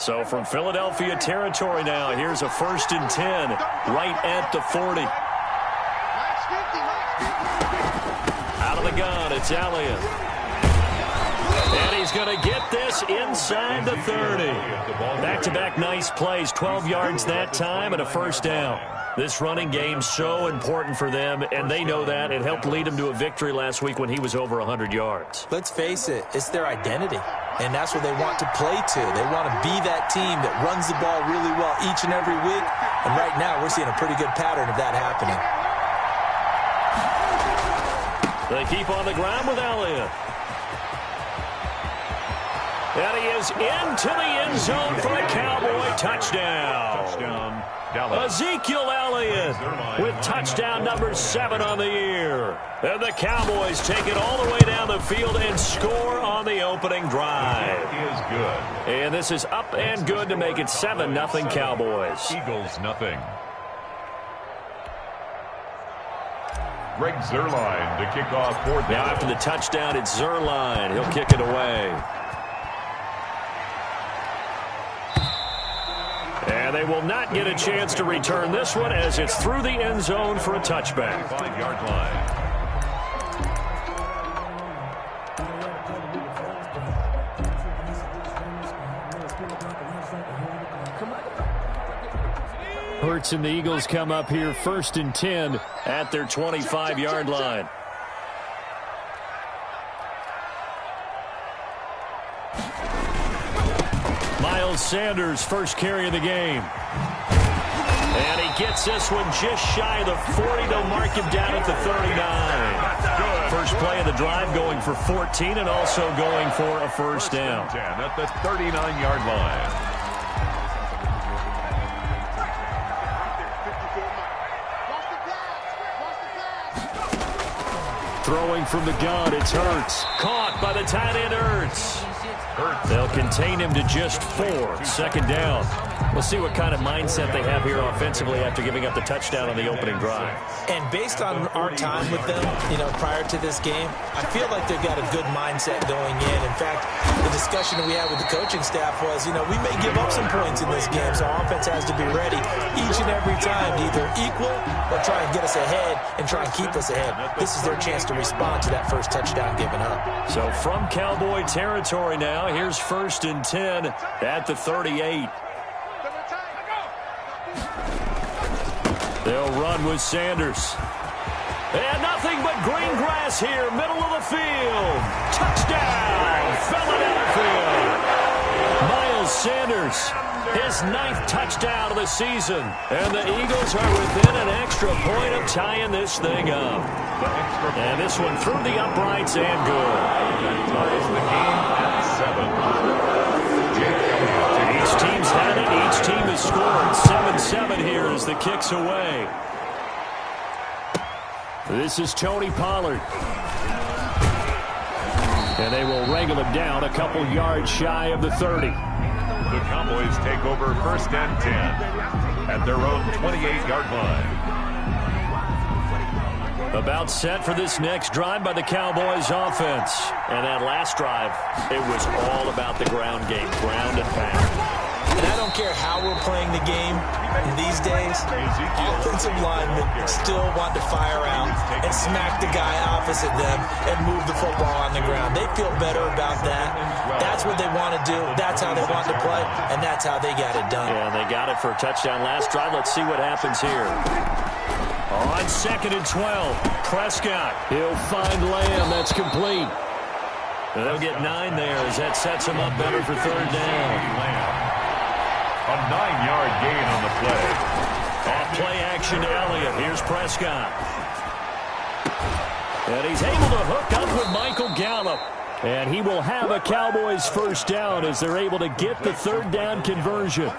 So from Philadelphia territory now, here's a 1st and 10 right at the 40. Out of the gun, it's Elliott. And he's going to get this inside the 30. Back-to-back nice plays, 12 yards that time and a 1st down. This running game's so important for them, and they know that. It helped lead them to a victory last week when he was over 100 yards. Let's face it, it's their identity, and that's what they want to play to. They want to be that team that runs the ball really well each and every week, and right now we're seeing a pretty good pattern of that happening. They keep on the ground with Elliott. And he is into the end zone for a Cowboy touchdown. Ezekiel Elliott with touchdown number 7 on the year. And the Cowboys take it all the way down the field and score on the opening drive. Is good. And this is up and good to make it 7-0 Cowboys. Eagles nothing. Greg Zuerlein to kick off 4th down. Now after the touchdown, it's Zuerlein. He'll kick it away. And they will not get a chance to return this one as it's through the end zone for a touchback. 5-yard line. Hurts and the Eagles come up here 1st and 10 at their 25-yard line. Miles Sanders, first carry of the game. And he gets this one just shy of the 40. They'll mark him down at the 39. First play of the drive going for 14 and also going for a 1st down. 10 at the 39-yard line. Throwing from the gun, it's Hurts. Caught by the tight end, Hurts. They'll contain him to just 4. 2nd down. We'll see what kind of mindset they have here offensively after giving up the touchdown on the opening drive. And based on our time with them, prior to this game, I feel like they've got a good mindset going in. In fact, the discussion that we had with the coaching staff was, we may give up some points in this game, so offense has to be ready each and every time to either equal or try and get us ahead and try and keep us ahead. This is their chance to respond to that first touchdown given up. So from Cowboy territory now, here's 1st and 10 at the 38. They'll run with Sanders. And nothing but green grass here, middle of the field. Touchdown, Philadelphia. Miles Sanders, his 9th touchdown of the season. And the Eagles are within an extra point of tying this thing up. And this one through the uprights and good. That ties the game at 7. Each team's had it. Each team has scored. 7-7 here as the kick's away. This is Tony Pollard. And they will wrangle him down a couple yards shy of the 30. The Cowboys take over 1st and 10 at their own 28-yard line. About set for this next drive by the Cowboys offense. And that last drive, it was all about the ground game, ground and pound. And I don't care how we're playing the game these days, offensive linemen still want to fire out and smack the guy opposite them and move the football on the ground. They feel better about that. That's what they want to do. That's how they want to play, and that's how they got it done. Yeah, they got it for a touchdown last drive. Let's see what happens here. On 2nd and 12, Prescott. He'll find Lamb. That's complete. They'll get 9 there as that sets him up better for 3rd down. A 9-yard gain on the play. Off play action to Elliott. Here's Prescott. And he's able to hook up with Michael Gallup. And he will have a Cowboys 1st down as they're able to get the 3rd down conversion.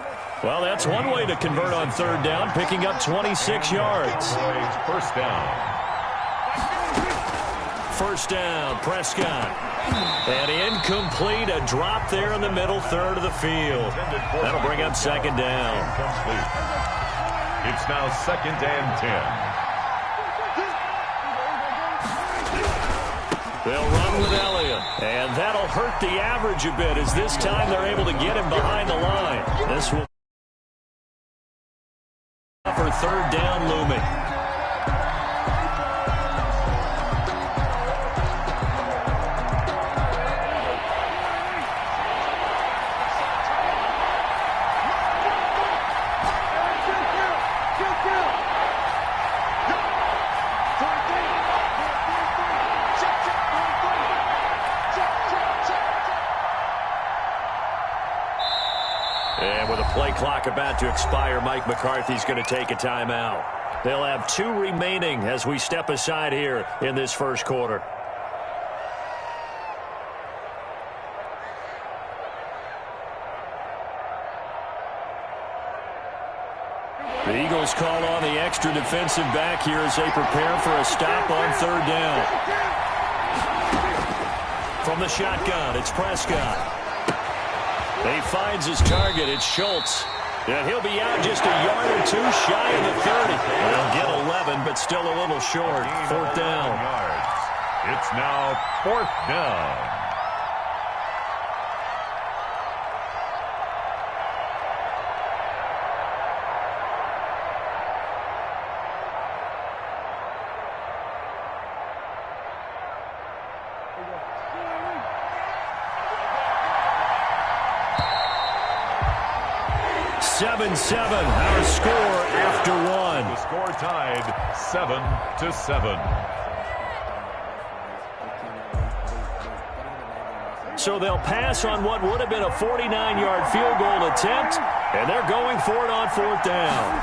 Well, that's one way to convert on 3rd down, picking up 26 yards. 1st down. 1st down, Prescott. And incomplete, a drop there in the middle third of the field. That'll bring up 2nd down. It's now 2nd and 10. They'll run with Elliott. And that'll hurt the average a bit as this time they're able to get him behind the line. This will for third down looming. And with a play clock about to expire, Mike McCarthy's going to take a timeout. They'll have 2 remaining as we step aside here in this first quarter. The Eagles call on the extra defensive back here as they prepare for a stop on third down. From the shotgun, it's Prescott. He finds his target. It's Schultz. And he'll be out just a yard or 2 shy of the 30. They'll get 11, but still a little short. Fourth down. It's now 4th down. Our score after 1. The score tied 7-7. So they'll pass on what would have been a 49-yard field goal attempt, and they're going for it on 4th down.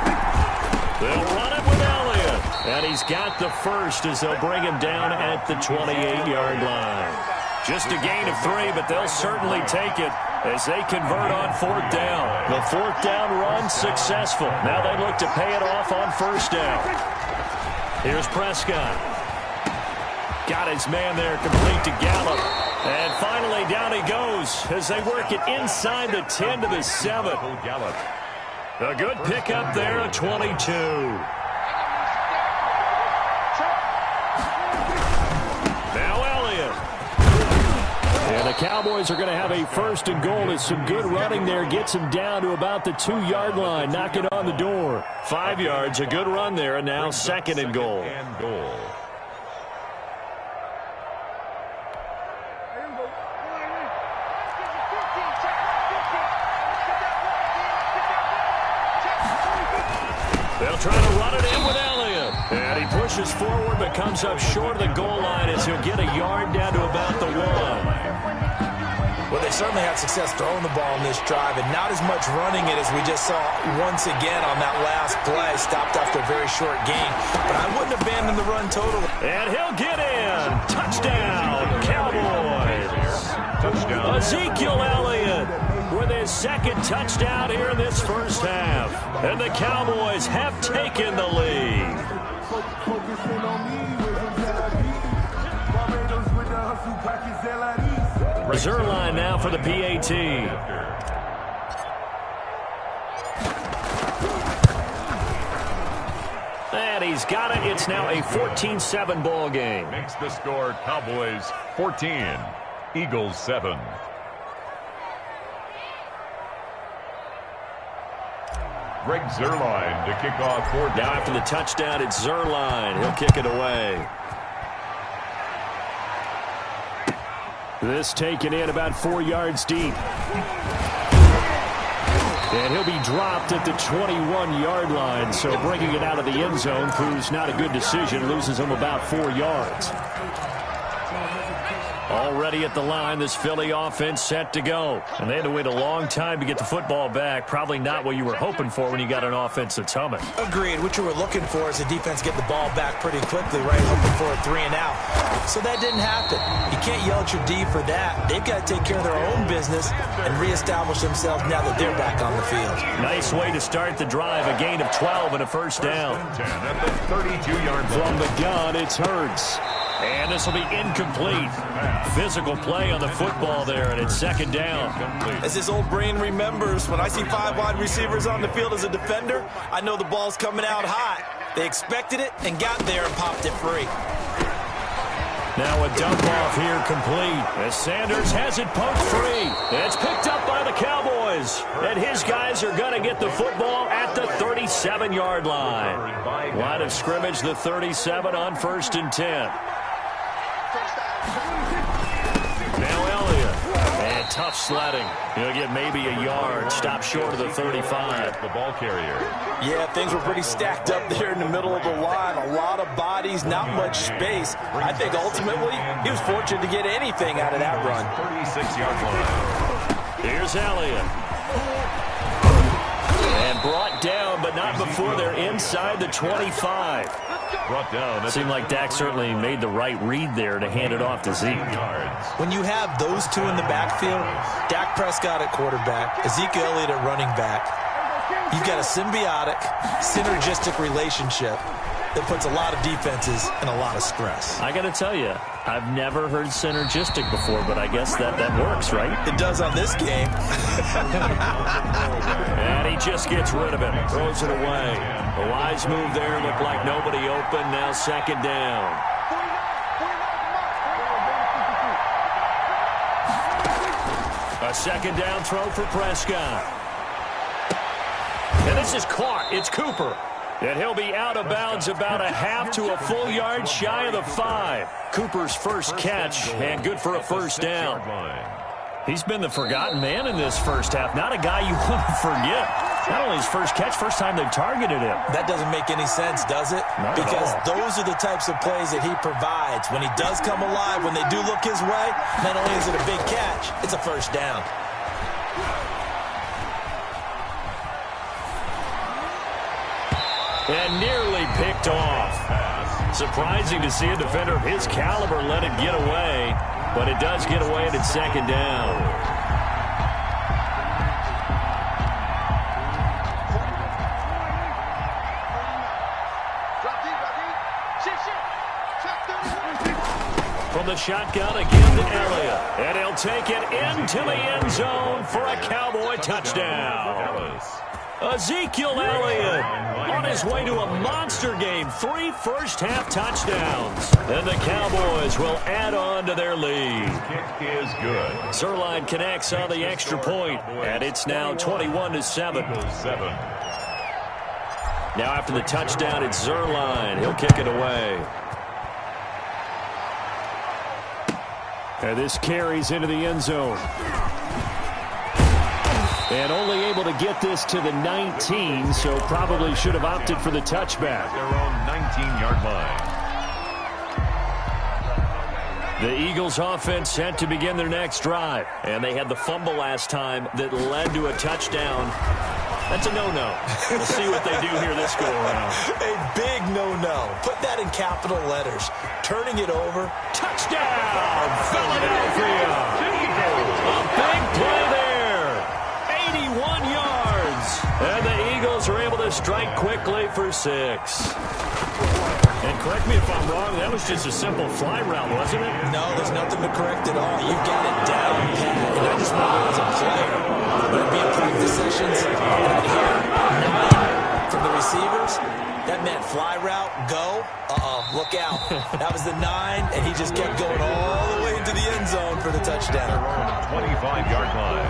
They'll run it with Elliott, and he's got the first as they'll bring him down at the 28-yard line. Just a gain of 3, but they'll certainly take it as they convert on 4th down. The 4th down run successful. Now they look to pay it off on 1st down. Here's Prescott. Got his man there complete to Gallup. And finally down he goes as they work it inside the 10 to the 7. A good pickup there at 22. And the Cowboys are going to have a 1st and goal. It's some good running there. Gets him down to about the 2-yard line. Knock it on the door. 5 yards, a good run there, and now 2nd and goal. They'll try to run it in with Elliott. And he pushes forward but comes up short of the goal line as he'll get a yard down to about the 1. Well, they certainly had success throwing the ball in this drive, and not as much running it as we just saw once again on that last play. Stopped after a very short gain, but I wouldn't abandon the run totally. And he'll get in. Touchdown, Cowboys. Touchdown. Ezekiel Elliott with his 2nd touchdown here in this first half. And the Cowboys have taken the lead. Zerline now for the PAT. And he's got it. It's now a 14-7 ball game. Makes the score Cowboys 14, Eagles 7. Greg Zerline to kick off 4th down. Now after the touchdown, it's Zerline. He'll kick it away. This taken in about 4 yards deep. And he'll be dropped at the 21-yard line. So bringing it out of the end zone proves not a good decision. Loses him about 4 yards. Already at the line, this Philly offense set to go. And they had to wait a long time to get the football back. Probably not what you were hoping for when you got an offense that's humming. Agreed. What you were looking for is the defense get the ball back pretty quickly, right? Hoping for a 3-and-out. So that didn't happen. You can't yell at your D for that. They've got to take care of their own business and reestablish themselves now that they're back on the field. Nice way to start the drive. A gain of 12 and a first down. 10 at the 32-yard line. From the gun, it's Hurts. And this will be incomplete. Physical play on the football there, and it's 2nd down. As his old brain remembers, when I see 5 wide receivers on the field as a defender, I know the ball's coming out hot. They expected it and got there and popped it free. Now a dump off here complete as Sanders has it poked free. It's picked up by the Cowboys. And his guys are going to get the football at the 37-yard line. Line of scrimmage, the 37 on 1st and 10. Now Elliott. And tough sledding. He'll get maybe a yard. Stop short of the 35. The ball carrier. Yeah, things were pretty stacked up there in the middle of the line. A lot of bodies, not much space. I think ultimately he was fortunate to get anything out of that run. 36-yard line. Here's Elliott. And brought down, but not before they're inside the 25. Brought down. It seemed like Dak certainly made the right read there to hand it off to Zeke. When you have those two in the backfield, Dak Prescott at quarterback, Ezekiel Elliott at running back, you've got a symbiotic, synergistic relationship that puts a lot of defenses in a lot of stress. I got to tell you, I've never heard synergistic before, but I guess that works, right? It does on this game. And he just gets rid of it, throws it away. A wise move there, looked like nobody open, now 2nd down. A 2nd down throw for Prescott. And this is caught. It's Cooper. And he'll be out of bounds about a half to a full yard shy of the 5. Cooper's first catch, and good for a 1st down. He's been the forgotten man in this first half. Not a guy you want to forget. Not only his first catch, first time they've targeted him. That doesn't make any sense, does it? Not because at all. Those are the types of plays that he provides. When he does come alive, when they do look his way, not only is it a big catch, it's a 1st down. And nearly picked off. Surprising to see a defender of his caliber let it get away, but it does get away and it's 2nd down. From the shotgun again to Elliott. And he'll take it into the end zone for a Cowboy touchdown. Ezekiel Elliott on his way to a monster game. 3 first-half touchdowns. And the Cowboys will add on to their lead. Kick is good. Zerline connects on the extra point, and it's now 21-7. Now after the touchdown, it's Zerline. He'll kick it away. And this carries into the end zone. And only able to get this to the 19, so probably should have opted for the touchback. Their own 19-yard line. The Eagles offense set to begin their next drive. And they had the fumble last time that led to a touchdown. That's a no-no. We'll see what they do here this go-around. A big no-no. Put that in capital letters. Turning it over. Touchdown, Philadelphia. A big play there. 81 yards. And the Eagles are able to strike quickly for 6. And correct me if I'm wrong, that was just a simple fly route, wasn't it? No, there's nothing to correct at all. You've got it down, Pat. And I just wonder as a player, would it be in practice sessions? And I hear 9 from the receivers. That meant fly route, go. Look out. That was the 9, and he just kept going all the way into the end zone for the touchdown. 25-yard line.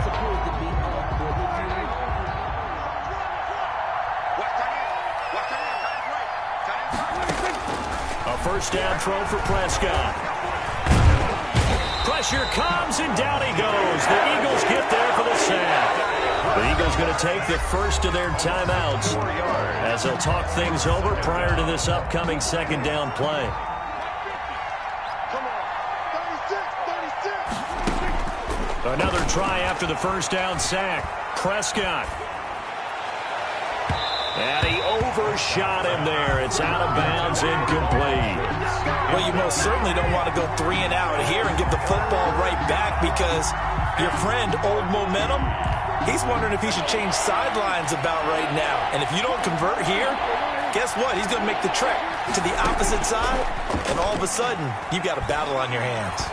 A 1st down throw for Prescott. Pressure comes, and down he goes. The Eagles get there for the sack. The Eagles going to take the first of their timeouts as they'll talk things over prior to this upcoming 2nd down play. Another try after the 1st down sack. Prescott. And he overshot him there. It's out of bounds, incomplete. Well, you most certainly don't want to go 3 and out here and give the football right back because your friend, Old Momentum, he's wondering if he should change sidelines about right now. And if you don't convert here, guess what? He's going to make the trek to the opposite side, and all of a sudden, you've got a battle on your hands.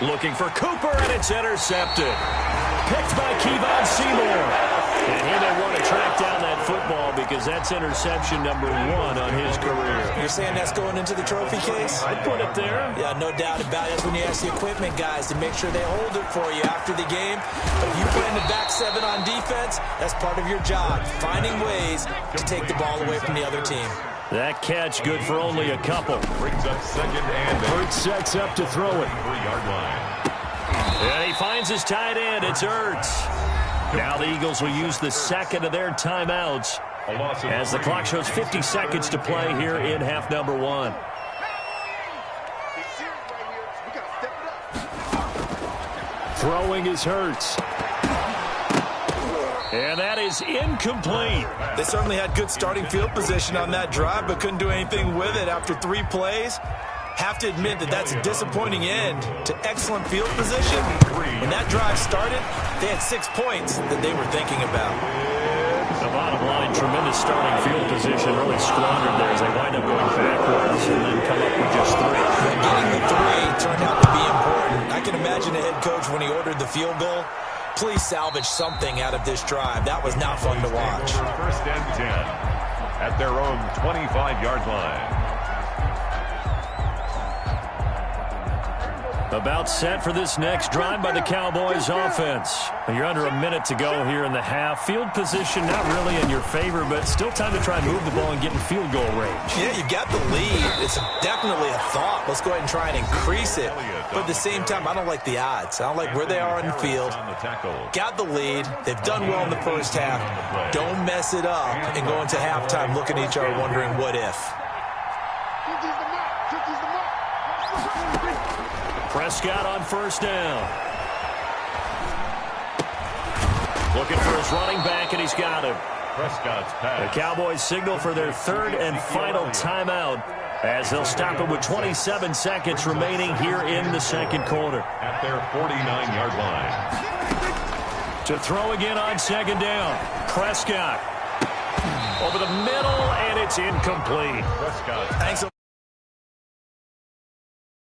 Looking for Cooper, and it's intercepted. Picked by Kevon Seymour. And here they want to track down that football because that's interception number 1 on his career. You're saying that's going into the trophy case? I'd put it there. Yeah, no doubt about it. That's when you ask the equipment guys to make sure they hold it for you after the game. But if you play in the back 7 on defense, that's part of your job, finding ways to take the ball away from the other team. That catch good for only a couple. Brings up second and Hurts sets up to throw it. 3-yard line. And he finds his tight end. It's Hurts. Now the Eagles will use the second of their timeouts as the clock shows 50 seconds to play here in half number 1. Throwing is Hurts. And that is incomplete. They certainly had good starting field position on that drive, but couldn't do anything with it after 3 plays. Have to admit that that's a disappointing end to excellent field position. When that drive started, they had 6 points that they were thinking about. The bottom line, tremendous starting field position, really squandered there as they wind up going backwards and then come up with just 3. Getting the 3 turned out to be important. I can imagine the head coach when he ordered the field goal. Please salvage something out of this drive. That was not fun to watch. First and 10 at their own 25-yard line. About set for this next drive by the Cowboys offense. You're under a minute to go here in the half. Field position not really in your favor, but still time to try and move the ball and get in field goal range. Yeah, you got the lead. It's definitely a thought. Let's go ahead and try and increase it. But at the same time, I don't like the odds. I don't like where they are on the field. Got the lead. They've done well in the first half. Don't mess it up and go into halftime looking at each other wondering what if. Prescott on first down. Looking for his running back, and he's got him. Prescott's pass. The Cowboys signal for their 3rd and final timeout as they'll stop it with 27 seconds remaining here in the second quarter. At their 49-yard line. To throw again on second down. Prescott. Over the middle, and it's incomplete. Prescott. Thanks.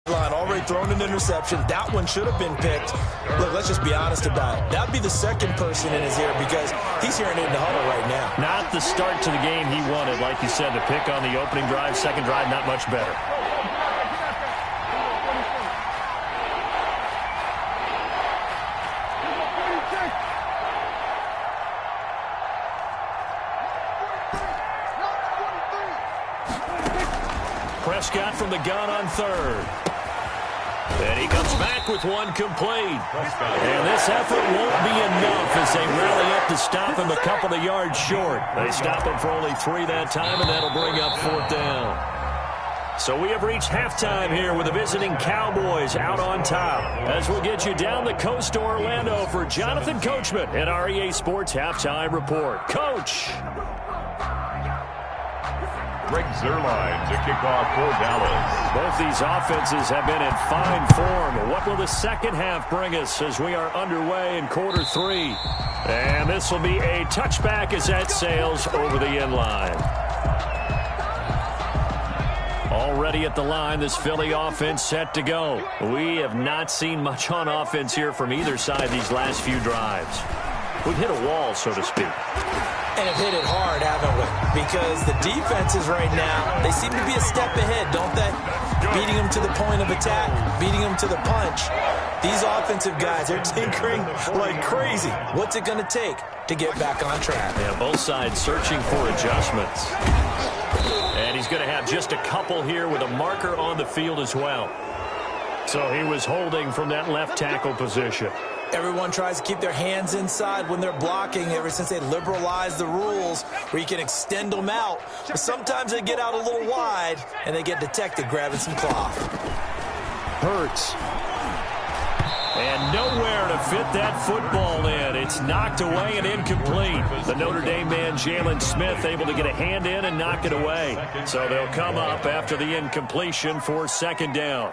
Already thrown an interception. That one should have been picked. Look, let's just be honest about it. That would be the second person in his ear because he's hearing it in the huddle right now. Not the start to the game he wanted. Like you said, the pick on the opening drive, second drive, not much better. Prescott from the gun on 3rd. And he comes back with one complete. And this effort won't be enough as they rally up to stop him a couple of yards short. They stop him for only 3 that time, and that'll bring up 4th down. So we have reached halftime here with the visiting Cowboys out on top. As we'll get you down the coast to Orlando for Jonathan Coachman at our EA Sports Halftime Report. Coach! Greg Zuerlein to kick off for Dallas. Both these offenses have been in fine form. What will the second half bring us as we are underway in quarter 3? And this will be a touchback as that sails over the end line. Already at the line, this Philly offense set to go. We have not seen much on offense here from either side these last few drives. We've hit a wall, so to speak. And have hit it hard, haven't we? Because the defenses right now, they seem to be a step ahead, don't they? Beating them to the point of attack, beating them to the punch. These offensive guys, they're tinkering like crazy. What's it going to take to get back on track? Yeah, both sides searching for adjustments. And he's going to have just a couple here with a marker on the field as well. So he was holding from that left tackle position. Everyone tries to keep their hands inside when they're blocking ever since they liberalized the rules where you can extend them out. But sometimes they get out a little wide and they get detected grabbing some cloth. Hurts. And nowhere to fit that football in. It's knocked away and incomplete. The Notre Dame man, Jalen Smith, able to get a hand in and knock it away. So they'll come up after the incompletion for second down.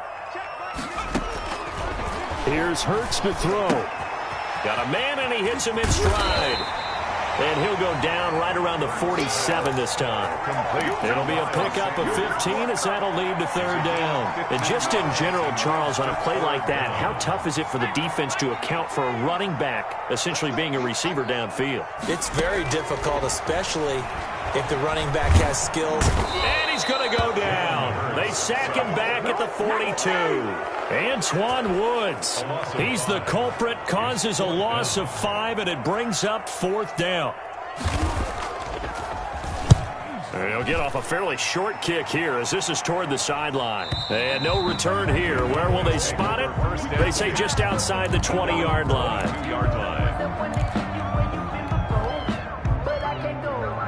Here's Hurts to throw. Got a man, and he hits him in stride. And he'll go down right around the 47 this time. It'll be a pickup of 15 as that'll lead to third down. And just in general, Charles, on a play like that, how tough is it for the defense to account for a running back essentially being a receiver downfield? It's very difficult, especially if the running back has skills. And he's going to go down. They sack him back at the 42. Antoine Woods, he's the culprit, causes a loss of 5, and it brings up fourth down. He'll get off a fairly short kick here as this is toward the sideline. And no return here. Where will they spot it? They say just outside the 20-yard line.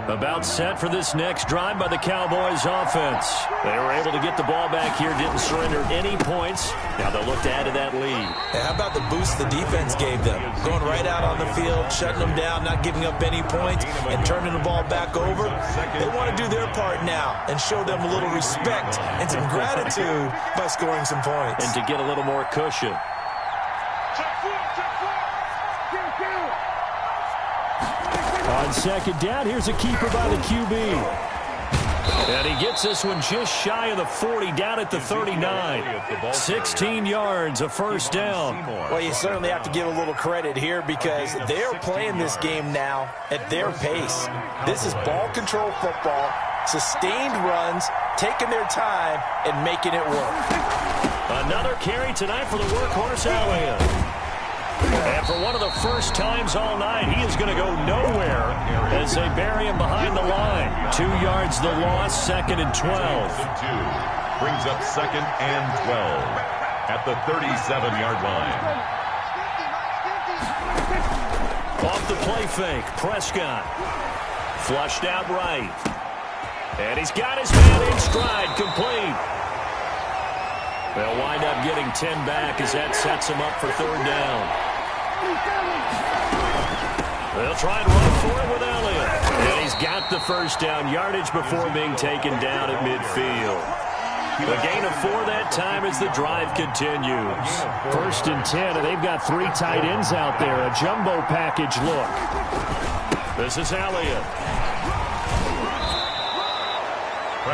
About set for this next drive by the Cowboys offense. They were able to get the ball back here, didn't surrender any points. Now they'll look to add to that lead. Yeah, how about the boost the defense gave them? Going right out on the field, shutting them down, not giving up any points, and turning the ball back over. They want to do their part now and show them a little respect and some gratitude by scoring some points. And to get a little more cushion. On second down, here's a keeper by the QB. And he gets this one just shy of the 40, down at the 39. 16 yards, a first down. Well, you certainly have to give a little credit here because they're playing this game now at their pace. This is ball control football, sustained runs, taking their time, and making it work. Another carry tonight for the workhorse Elliott. And for one of the first times all night, he is going to go nowhere as they bury him behind the line. 2 yards the loss, second and 12. Brings up second and 12 at the 37-yard line. Off the play fake, Prescott. Flushed out right. And he's got his man in stride, complete. They'll wind up getting 10 back as that sets him up for third down. They'll try and run for it with Elliott. And he's got the first down yardage before being taken down at midfield. The gain of 4 that time as the drive continues. First and 10, and they've got 3 tight ends out there. A jumbo package look. This is Elliott.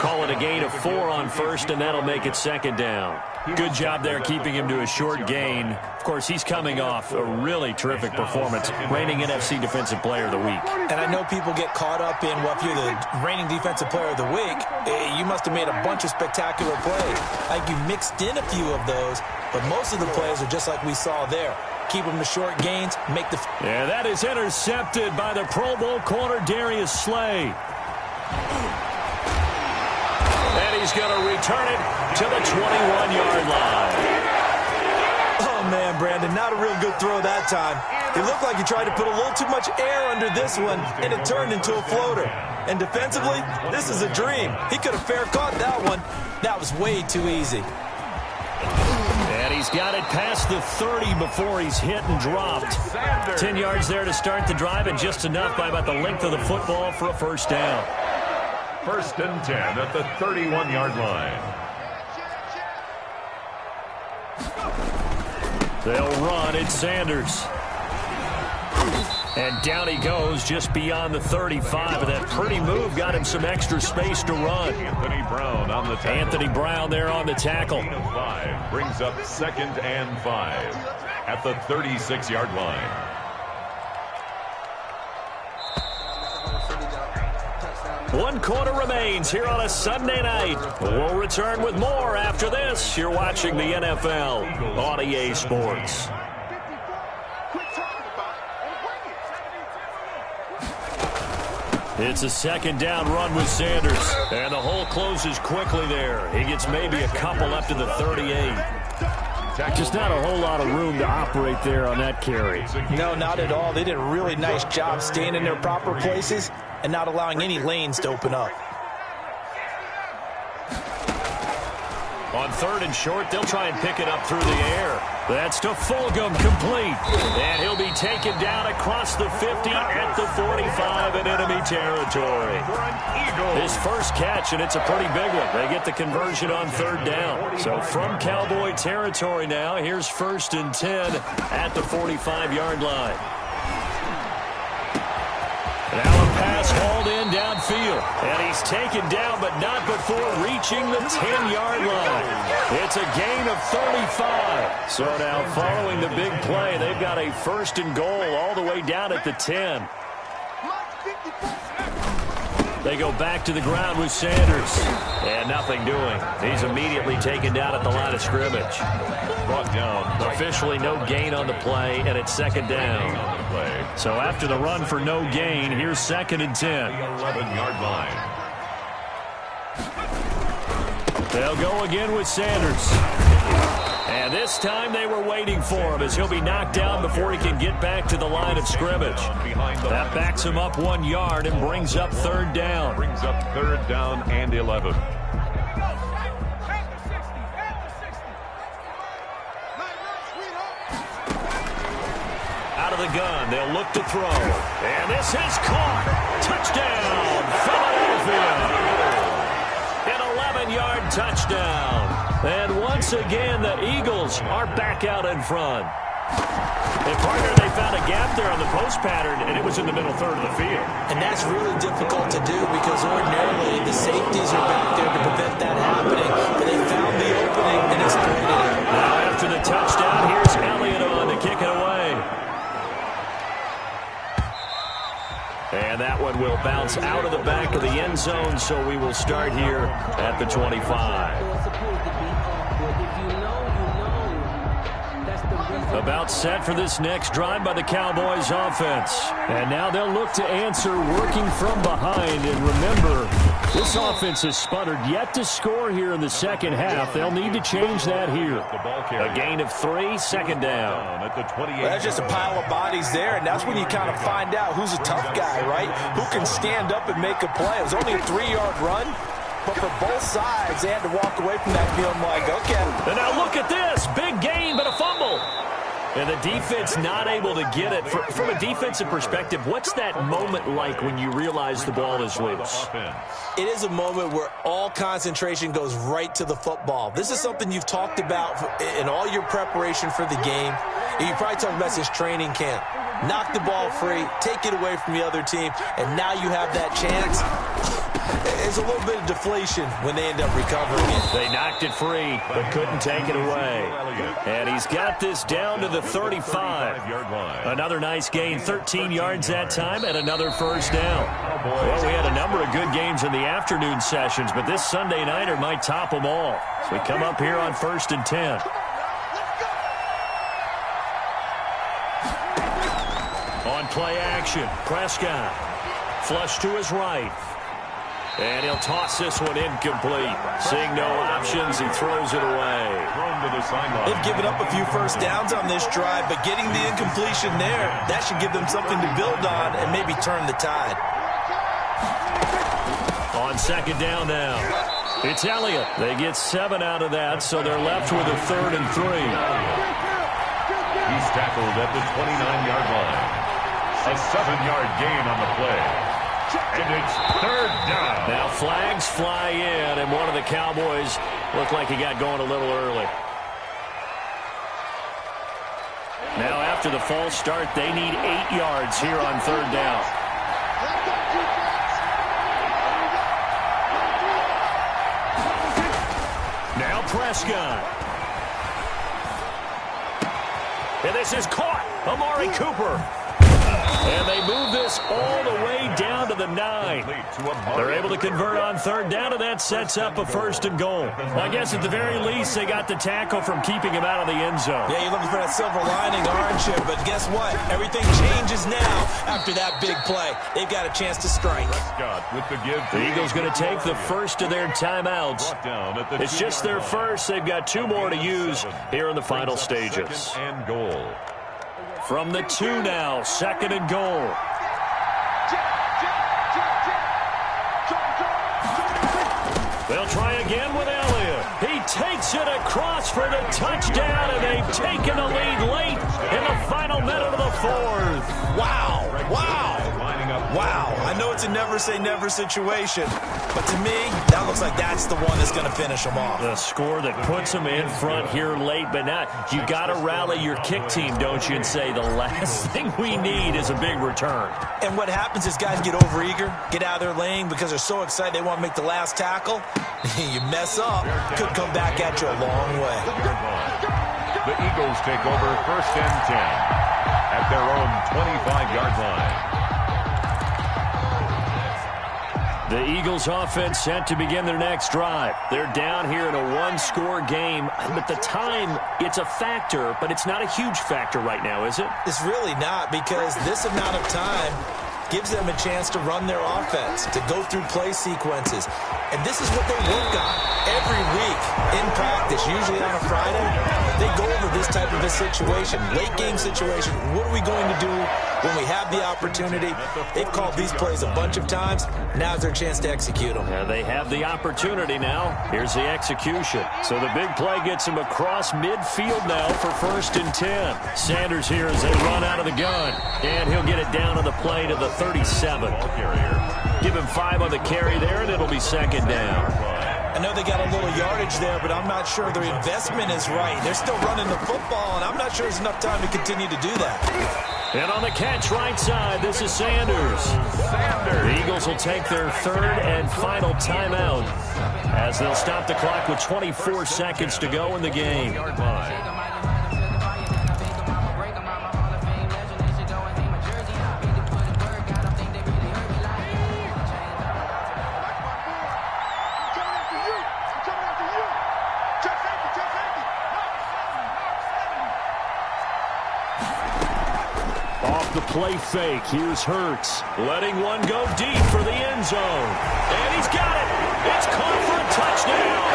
Call it a gain of 4 on first, and that'll make it second down. Good job there keeping him to a short gain. Of course, he's coming off a really terrific performance, reigning NFC Defensive Player of the Week. And I know people get caught up in, well, if you're the reigning Defensive Player of the Week, you must have made a bunch of spectacular plays. I think you mixed in a few of those, but most of the plays are just like we saw there. Keep them to short gains, make the... Yeah, that is intercepted by the Pro Bowl corner Darius Slay. And he's going to return it to the 21-yard line. Oh, man, Brandon, not a real good throw that time. It looked like he tried to put a little too much air under this one, and it turned into a floater. And defensively, this is a dream. He could have fair caught that one. That was way too easy. And he's got it past the 30 before he's hit and dropped. 10 yards there to start the drive, and just enough by about the length of the football for a first down. First and 10 at the 31-yard line. They'll run. It's Sanders. And down he goes just beyond the 35. And that pretty move got him some extra space to run. Anthony Brown on the tackle. Anthony Brown there on the tackle. 5 brings up second and 5 at the 36-yard line. One quarter remains here on a Sunday night. We'll return with more after this. You're watching the NFL on EA Sports. It's a second down run with Sanders. And the hole closes quickly there. He gets maybe a couple up to the 38. Just not a whole lot of room to operate there on that carry. No, not at all. They did a really nice job staying in their proper places and not allowing any lanes to open up. On third and short, they'll try and pick it up through the air. That's to Fulgham, complete. And he'll be taken down across the 50 at the 45 in enemy territory. His first catch, and it's a pretty big one. They get the conversion on third down. So from Cowboy territory now, here's first and 10 at the 45-yard line. He's hauled in downfield. And he's taken down, but not before reaching the 10-yard line. It's a gain of 35. So now following the big play, they've got a first and goal all the way down at the 10. They go back to the ground with Sanders. And nothing doing. He's immediately taken down at the line of scrimmage. Brought down. Officially no gain on the play, and it's second down. So after the run for no gain, here's second and 10. 11-yard line. They'll go again with Sanders. And this time they were waiting for him as he'll be knocked down before he can get back to the line of scrimmage. That backs him up 1 yard and brings up third down. Brings up third down and 11. Out of the gun, they'll look to throw. And this is caught. Touchdown, Philadelphia. An 11-yard touchdown. And once again, the Eagles are back out in front. And partner, they found a gap there on the post pattern, and it was in the middle third of the field. And that's really difficult to do because ordinarily the safeties are back there to prevent that happening. But they found the opening and exploited it. Now after the touchdown, here's Elliott on to kick it away. And that one will bounce out of the back of the end zone, so we will start here at the 25. About set for this next drive by the Cowboys offense. And now they'll look to answer working from behind. And remember, this offense has sputtered yet to score here in the second half. They'll need to change that here. A gain of 3, second down. Well, that's just a pile of bodies there, and that's when you kind of find out who's a tough guy, right? Who can stand up and make a play. It was only a 3-yard run. But for both sides, they had to walk away from that feeling like, okay. And now look at this. Big gain, but a fumble. And the defense not able to get it. From a defensive perspective, what's that moment like when you realize the ball is loose? It is a moment where all concentration goes right to the football. This is something you've talked about in all your preparation for the game. You probably talked about since training camp. Knock the ball free, take it away from the other team, and now you have that chance. There's a little bit of deflation when they end up recovering it. They knocked it free, but couldn't take it away. And he's got this down to the 35. Another nice gain, 13 yards that time, and another first down. Well, we had a number of good games in the afternoon sessions, but this Sunday nighter might top them all. So we come up here on 1st and 10. On play action, Prescott. Flush to his right. And he'll toss this one incomplete. Seeing no options, he throws it away. They've given up a few first downs on this drive, but getting the incompletion there, that should give them something to build on and maybe turn the tide. On second down now, it's Elliott. They get 7 out of that, so they're left with a 3rd and 3. He's tackled at the 29-yard line. A 7-yard gain on the play. And it's third down. Now flags fly in, and one of the Cowboys looked like he got going a little early. Now after the false start, they need 8 yards here on third down. Now Prescott. And this is caught. Amari Cooper. And they move this all the way down to the 9. They're able to convert on third down, and that sets up a 1st and goal. I guess at the very least, they got the tackle from keeping him out of the end zone. Yeah, you're looking for that silver lining, aren't you? But guess what? Everything changes now after that big play. They've got a chance to strike. The Eagles going to take the first of their timeouts. It's just their first. They've got 2 more to use here in the final stages. From the 2 now, 2nd and goal. They'll try again with Elliott. He takes it across for the touchdown, and they've taken the lead late in the final minute of the 4th. Wow. Wow, I know it's a never-say-never situation, but to me, that looks like that's the one that's going to finish them off. The score that puts them in front here late, but now you got to rally your kick team, don't you, and say the last thing we need is a big return. And what happens is guys get overeager, get out of their lane because they're so excited they want to make the last tackle. You mess up, could come back at you a long way. The Eagles take over 1st and 10 at their own 25-yard line. The Eagles offense set to begin their next drive. They're down here in a one-score game. But the time, it's a factor, but it's not a huge factor right now, is it? It's really not, because this amount of time gives them a chance to run their offense, to go through play sequences. And this is what they work on every week in practice, usually on a Friday. They go over this type of a situation, late game situation. What are we going to do when we have the opportunity? They've called these plays a bunch of times. Now's their chance to execute them. Yeah, they have the opportunity now. Here's the execution. So the big play gets him across midfield now for 1st and 10. Sanders here as they run out of the gun. And he'll get it down on the play to the 37. Give him 5 on the carry there, and it'll be 2nd down. I know they got a little yardage there, but I'm not sure their investment is right. They're still running the football, and I'm not sure there's enough time to continue to do that. And on the catch right side, this is Sanders. The Eagles will take their 3rd and final timeout as they'll stop the clock with 24 seconds to go in the game. Play fake. Here's Hurts. Letting one go deep for the end zone. And he's got it. It's caught for a touchdown.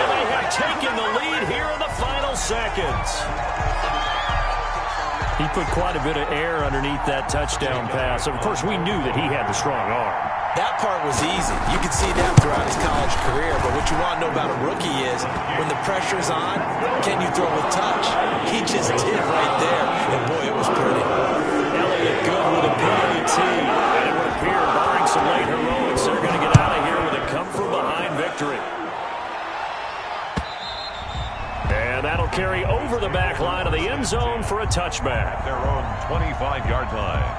And they have taken the lead here in the final seconds. He put quite a bit of air underneath that touchdown pass. Of course, we knew that he had the strong arm. That part was easy. You could see that throughout his college career. But what you want to know about a rookie is when the pressure's on, can you throw with touch? He just did right there. And boy, it was pretty. Good with a penalty, and it would appear, barring some late heroics, they're going to get out of here with a come-from-behind victory. And that'll carry over the back line of the end zone for a touchback. Their own 25-yard line.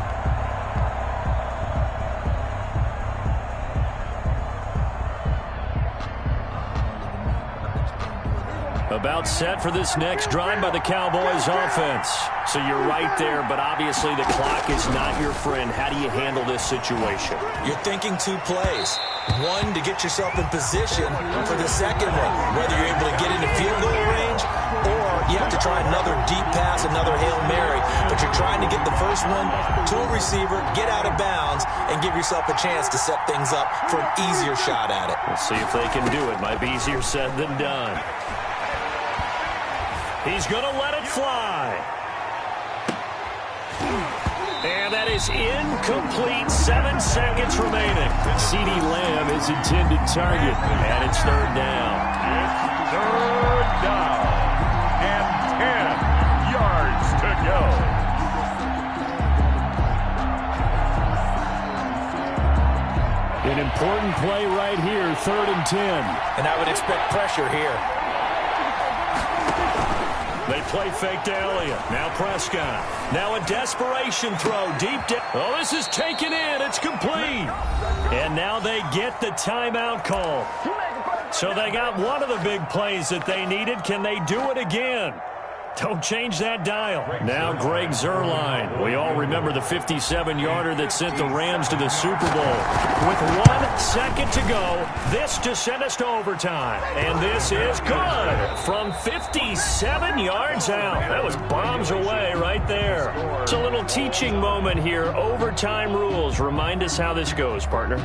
About set for this next drive by the Cowboys offense. So you're right there, but obviously the clock is not your friend. How do you handle this situation? You're thinking 2 plays. One, to get yourself in position for the second one, whether you're able to get into field goal range or you have to try another deep pass, another Hail Mary. But you're trying to get the first one to a receiver, get out of bounds, and give yourself a chance to set things up for an easier shot at it. We'll see if they can do it. Might be easier said than done. He's going to let it fly. And that is incomplete. 7 seconds remaining. CeeDee Lamb is intended target. And it's 3rd down. It's 3rd down. And 10 yards to go. An important play right here. 3rd and 10. And I would expect pressure here. They play fake to Elliott. Now Prescott. Now a desperation throw deep down. Oh, this is taken in. It's complete. And now they get the timeout call. So they got one of the big plays that they needed. Can they do it again? Don't change that dial. Now Greg Zuerlein. We all remember the 57-yarder that sent the Rams to the Super Bowl. With 1 second to go, this to send us to overtime. And this is good from 57 yards out. That was bombs away right there. It's a little teaching moment here. Overtime rules. Remind us how this goes, partner.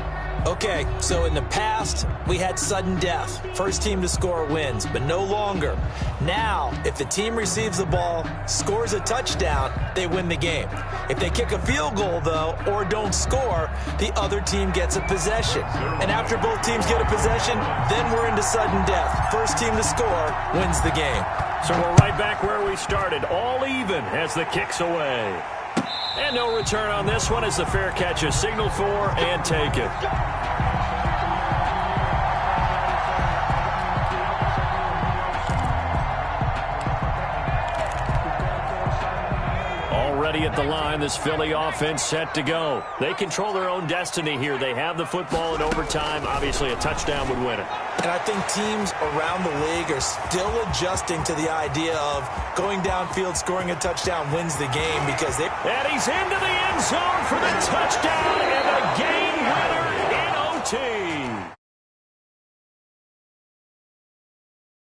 Okay, so in the past, we had sudden death. First team to score wins, but no longer. Now, if the team receives the ball, scores a touchdown, they win the game. If they kick a field goal, though, or don't score, the other team gets a possession. And after both teams get a possession, then we're into sudden death. First team to score wins the game. So we're right back where we started, all even as the kick's away. And no return on this one as the fair catch is signaled for and taken. Already at the line, this Philly offense set to go. They control their own destiny here. They have the football in overtime. Obviously, a touchdown would win it. And I think teams around the league are still adjusting to the idea of going downfield, scoring a touchdown wins the game because they... And he's into the end zone for the touchdown and the game winner in OT.